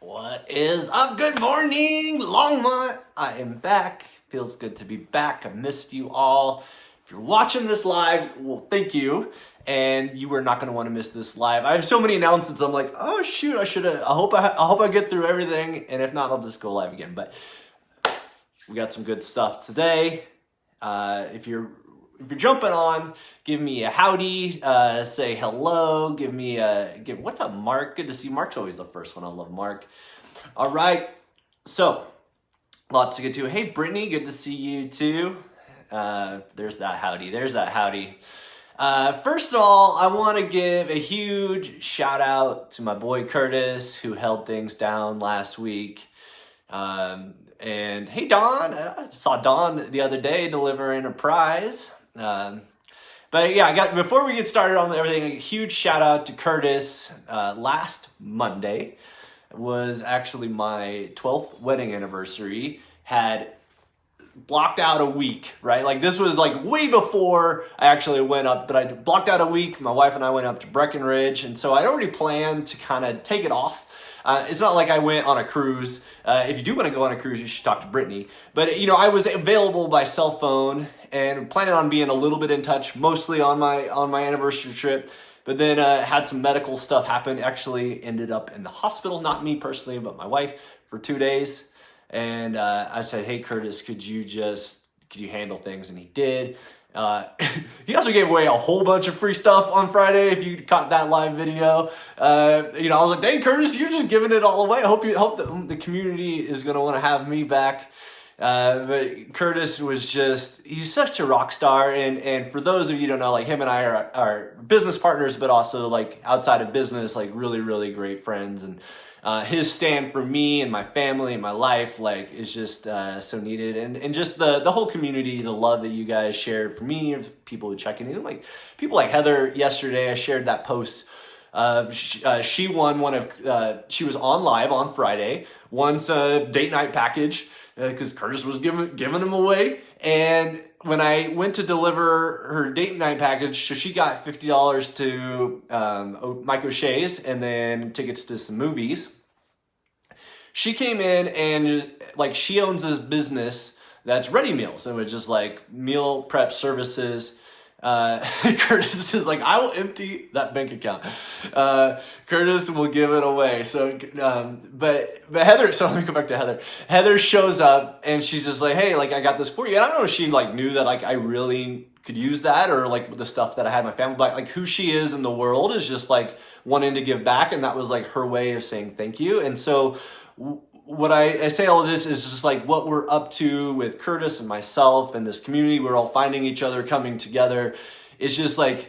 What is up? Good morning, Longmont. I am back. Feels good to be back. I missed you all. If you're watching this live, well, thank you. And you are not going to want to miss this live. I have so many announcements. I'm like, oh shoot, I should have. I hope I get through everything. And if not, I'll just go live again. But we got some good stuff today. If you're jumping on, give me a howdy, say hello, what's up, Mark? Good to see Mark's always the first one. I love Mark. All right, so lots to get to. Hey, Brittany, good to see you too. There's that howdy. First of all, I want to give a huge shout out to my boy Curtis, who held things down last week. And hey, Dawn, I saw Dawn the other day delivering a prize. But yeah, before we get started on everything, a huge shout out to Curtis. Last Monday was actually my 12th wedding anniversary. Had blocked out a week, right? Like this was like way before I actually went up, but I blocked out a week. My wife and I went up to Breckenridge, and so I'd already planned to kind of take it off. It's not like I went on a cruise. If you do want to go on a cruise, you should talk to Brittany. But I was available by cell phone and planning on being a little bit in touch, mostly on my anniversary trip. But then had some medical stuff happen. Actually ended up in the hospital, not me personally, but my wife, for 2 days. And I said, hey, Curtis, could you handle things? And he did. He also gave away a whole bunch of free stuff on Friday. If you caught that live video, I was like, dang, Curtis, you're just giving it all away. I hope the community is going to want to have me back. But Curtis he's such a rock star. And for those of you who don't know, like him and I are business partners, but also like outside of business, like really, really great friends. And his stand for me and my family and my life, like, is just so needed. And just the whole community, the love that you guys shared for me, people who check in, like people like Heather yesterday, I shared that post. She won she was on live on Friday, won a date night package because Curtis was giving them away. And when I went to deliver her date night package, so she got $50 to Mike O'Shea's and then tickets to some movies. She came in and she owns this business that's ready meals. So it's just like meal prep services. Curtis is like, I will empty that bank account. Curtis will give it away. So, but Heather, so let me go back to Heather. Heather shows up and she's just like, hey, like I got this for you. And I don't know if she knew that I really could use that or the stuff that I had in my family, but who she is in the world is just wanting to give back. And that was her way of saying thank you. And so what I say all of this is just what we're up to with Curtis and myself and this community. We're all finding each other, coming together. It's just a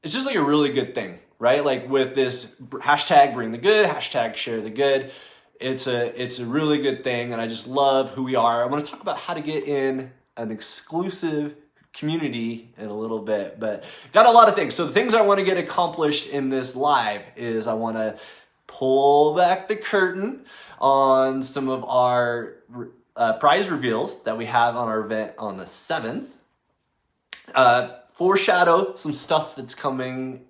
really good thing, right? With this hashtag bring the good, hashtag share the good. It's a really good thing. And I just love who we are. I want to talk about how to get in an exclusive community in a little bit, but got a lot of things. So the things I want to get accomplished in this live is I want to pull back the curtain on some of our prize reveals that we have on our event on the 7th. Foreshadow some stuff that's coming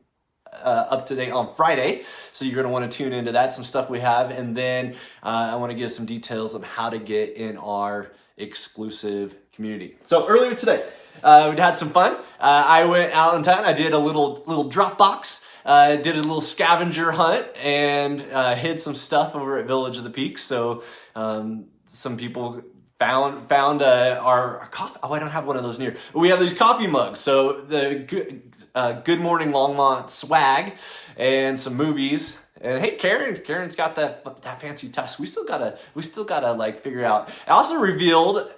up to date on Friday. So you're going to want to tune into that, some stuff we have. And then I want to give some details on how to get in our exclusive community. So earlier today, we had some fun. I went out in town. I did a little Dropbox. Did a little scavenger hunt and hid some stuff over at Village of the Peaks. So some people found our coffee. Oh, I don't have one of those near. But we have these coffee mugs. So the Good Morning Longmont swag and some movies. And hey, Karen's got that fancy tusk. We still gotta figure out. I also revealed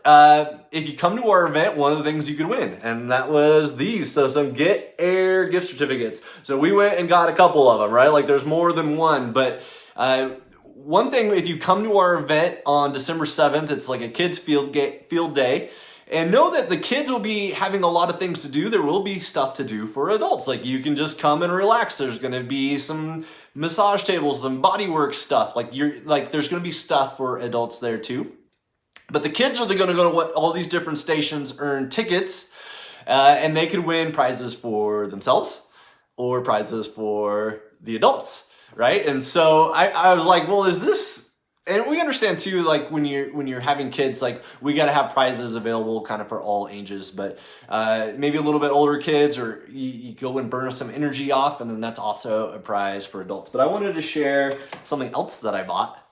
if you come to our event, one of the things you could win, and that was these. So some Get Air gift certificates. So we went and got a couple of them, right? There's more than one, but one thing, if you come to our event on December 7th, it's a kids field day. And know that the kids will be having a lot of things to do. There will be stuff to do for adults. You can just come and relax. There's going to be some massage tables, some bodywork stuff. There's going to be stuff for adults there too. But the kids are going to go to all these different stations, earn tickets, and they could win prizes for themselves or prizes for the adults. right? And so I was like, well, is this? And we understand too, like when you're having kids, like we got to have prizes available kind of for all ages, but maybe a little bit older kids, or you go and burn some energy off, and then that's also a prize for adults. But I wanted to share something else that I bought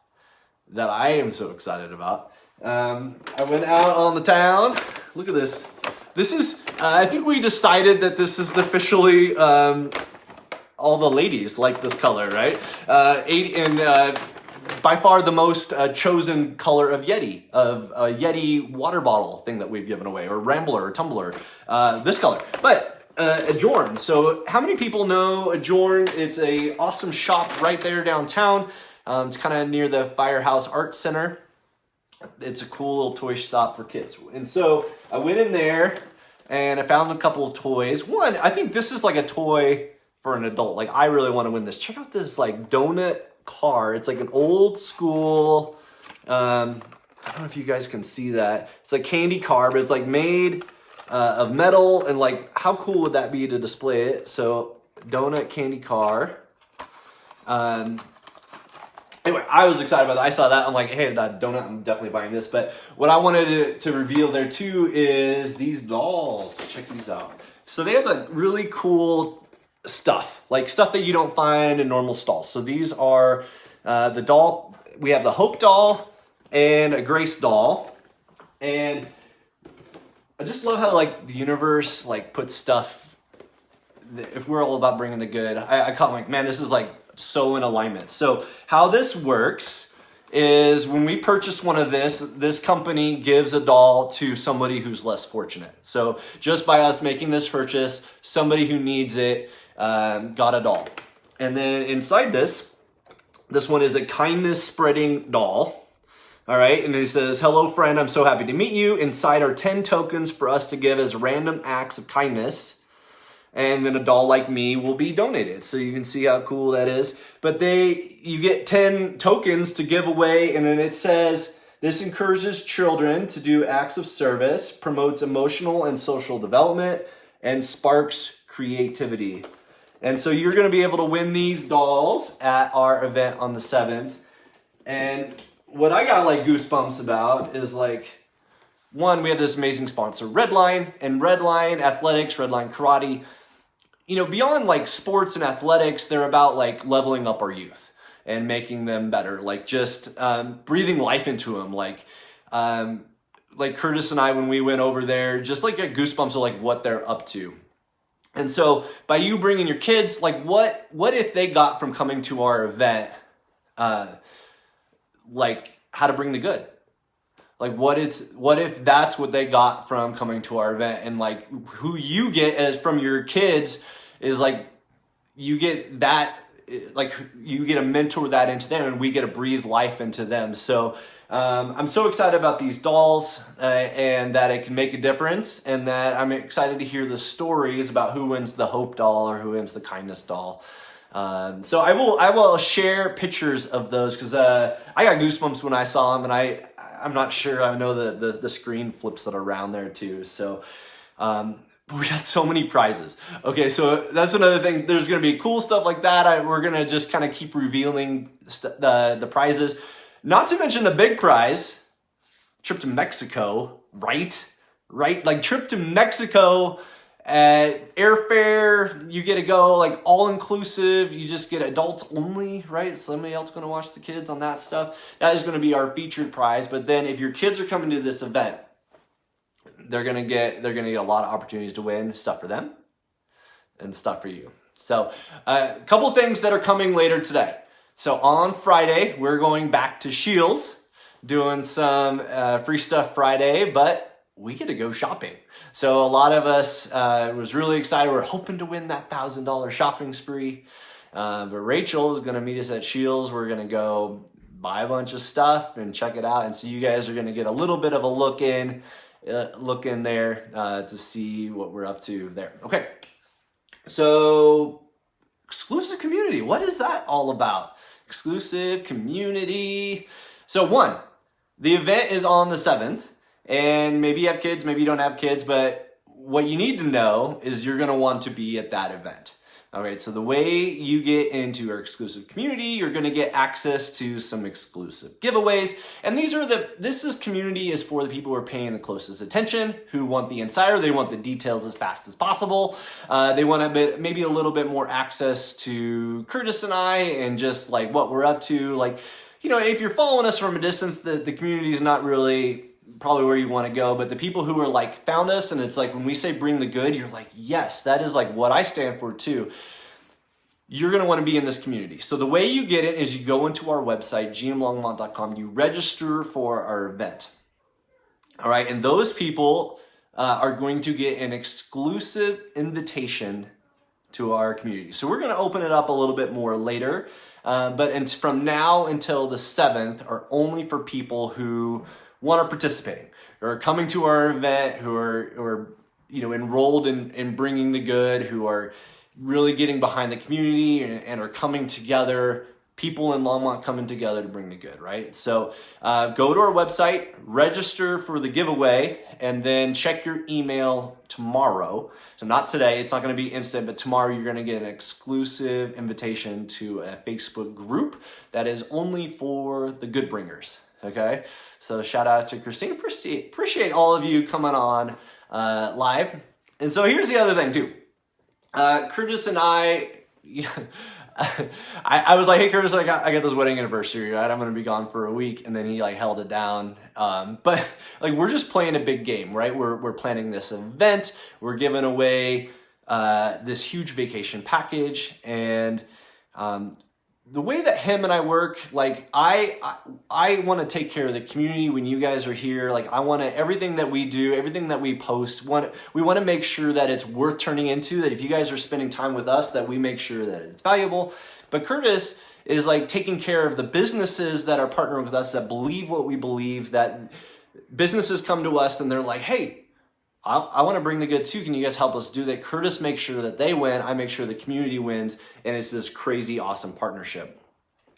that I am so excited about. I went out on the town. Look at this. This is, I think we decided that this is officially, all the ladies like this color, right? By far the most chosen color of Yeti, of a Yeti water bottle thing that we've given away, or Rambler, or Tumbler, this color. But Adjourn. So how many people know Adjourn? It's a awesome shop right there downtown. It's kind of near the Firehouse Art Center. It's a cool little toy shop for kids. And so I went in there and I found a couple of toys. One, I think this is like a toy for an adult. Like, I really want to win this. Check out this like donut car. It's like an old school, I don't know if you guys can see that. It's a candy car, but it's like made of metal, and like how cool would that be to display it? So donut candy car. Anyway, I was excited about that. I saw that. I'm like, hey, that donut, I'm definitely buying this. But what I wanted to reveal there too is these dolls. Check these out. So they have like really cool stuff, like stuff that you don't find in normal stalls. So these are the doll. We have the Hope doll and a Grace doll. And I just love how like the universe like puts stuff, if we're all about bringing the good, I call it like, man, this is like so in alignment. So how this works is when we purchase one of this company gives a doll to somebody who's less fortunate. So just by us making this purchase, somebody who needs it got a doll. And then inside this one is a kindness spreading doll. All right, and it says, hello friend, I'm so happy to meet you. Inside are 10 tokens for us to give as random acts of kindness. And then a doll like me will be donated. So you can see how cool that is. But you get 10 tokens to give away, and then it says, this encourages children to do acts of service, promotes emotional and social development, and sparks creativity. And so you're gonna be able to win these dolls at our event on the 7th. And what I got like goosebumps about is like, one, we have this amazing sponsor, Redline, and Redline Athletics, Redline Karate. You know, beyond like sports and athletics, they're about like leveling up our youth and making them better. Like just breathing life into them. Like Curtis and I, when we went over there, just like get goosebumps of like what they're up to. And so by you bringing your kids, like what if they got from coming to our event, like how to bring the good? Like what if that's what they got from coming to our event, and like who you get as from your kids is like, you get that, like you get to mentor that into them, and we get to breathe life into them. So I'm so excited about these dolls and that it can make a difference, and that I'm excited to hear the stories about who wins the Hope doll or who wins the Kindness doll. So I will share pictures of those, because I got goosebumps when I saw them, and I'm not sure. I know the screen flips it around there too. So we got so many prizes. Okay, so that's another thing. There's going to be cool stuff like that. We're going to just kind of keep revealing the prizes. Not to mention the big prize, trip to Mexico, right? Like trip to Mexico. Airfare, you get to go like all inclusive. You just get adults only, right? Somebody else going to watch the kids on that stuff. That is going to be our featured prize. But then if your kids are coming to this event, they're going to get a lot of opportunities to win stuff for them and stuff for you. So a couple things that are coming later today. So on Friday, we're going back to Shields, doing some free stuff Friday, but we get to go shopping. So a lot of us was really excited. We're hoping to win that $1,000 shopping spree. But Rachel is going to meet us at Shields. We're going to go buy a bunch of stuff and check it out. And so you guys are going to get a little bit of a look in there to see what we're up to there. Okay. So exclusive community. What is that all about? Exclusive community. So one, the event is on the 7th. And maybe you have kids, maybe you don't have kids, but what you need to know is you're going to want to be at that event. All right, so the way you get into our exclusive community, you're going to get access to some exclusive giveaways. And this community is for the people who are paying the closest attention, who want the insider, they want the details as fast as possible. They want maybe a little bit more access to Curtis and I and just like what we're up to. Like, you know, if you're following us from a distance, the community is not really probably where you want to go, but the people who are like found us, and it's like when we say bring the good, you're like, yes, that is like what I stand for too. You're going to want to be in this community. So the way you get it is you go into our website, gnmlongmont.com, you register for our event. All right, and those people are going to get an exclusive invitation to our community. So we're going to open it up a little bit more later, but from now until the 7th are only for people who want to participate, who are coming to our event, who are you know, enrolled in bringing the good, who are really getting behind the community and are coming together, people in Longmont coming together to bring the good, right? So go to our website, register for the giveaway, and then check your email tomorrow. So not today, it's not going to be instant, but tomorrow you're going to get an exclusive invitation to a Facebook group that is only for the good bringers. Okay, so shout out to Christine. Appreciate all of you coming on live. And so here's the other thing too. Curtis and I was like, hey Curtis, I got this wedding anniversary, right? I'm gonna be gone for a week, and then he like held it down. But like we're just playing a big game, right? We're planning this event. We're giving away this huge vacation package, and the way that him and I work, like I want to take care of the community when you guys are here. Like I want to, everything that we do, everything that we post, we want to make sure that it's worth turning into, that if you guys are spending time with us, that we make sure that it's valuable. But Curtis is like taking care of the businesses that are partnering with us, that believe what we believe, that businesses come to us and they're like, hey, I want to bring the good too. Can you guys help us do that? Curtis makes sure that they win. I make sure the community wins. And it's this crazy, awesome partnership.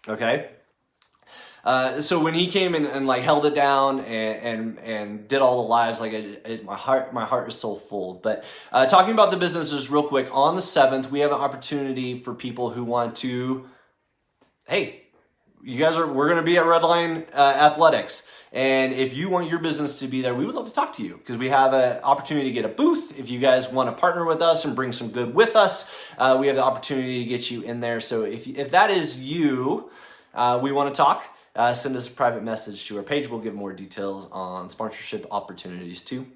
Okay? So when he came and like held it down and did all the lives, like my heart is so full. But talking about the businesses real quick, on the 7th, we have an opportunity for people who want to, hey, we're going to be at Redline Athletics. And if you want your business to be there, we would love to talk to you because we have an opportunity to get a booth. If you guys want to partner with us and bring some good with us, we have the opportunity to get you in there. So if that is you, we want to talk. Send us a private message to our page. We'll give more details on sponsorship opportunities too.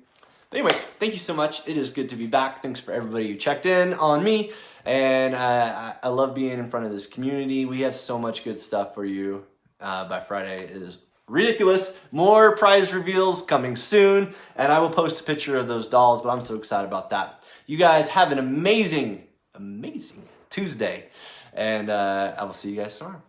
But anyway, thank you so much. It is good to be back. Thanks for everybody who checked in on me. And I love being in front of this community. We have so much good stuff for you by Friday. It is ridiculous. More prize reveals coming soon, and I will post a picture of those dolls, but I'm so excited about that. You guys have an amazing Tuesday, and I will see you guys tomorrow.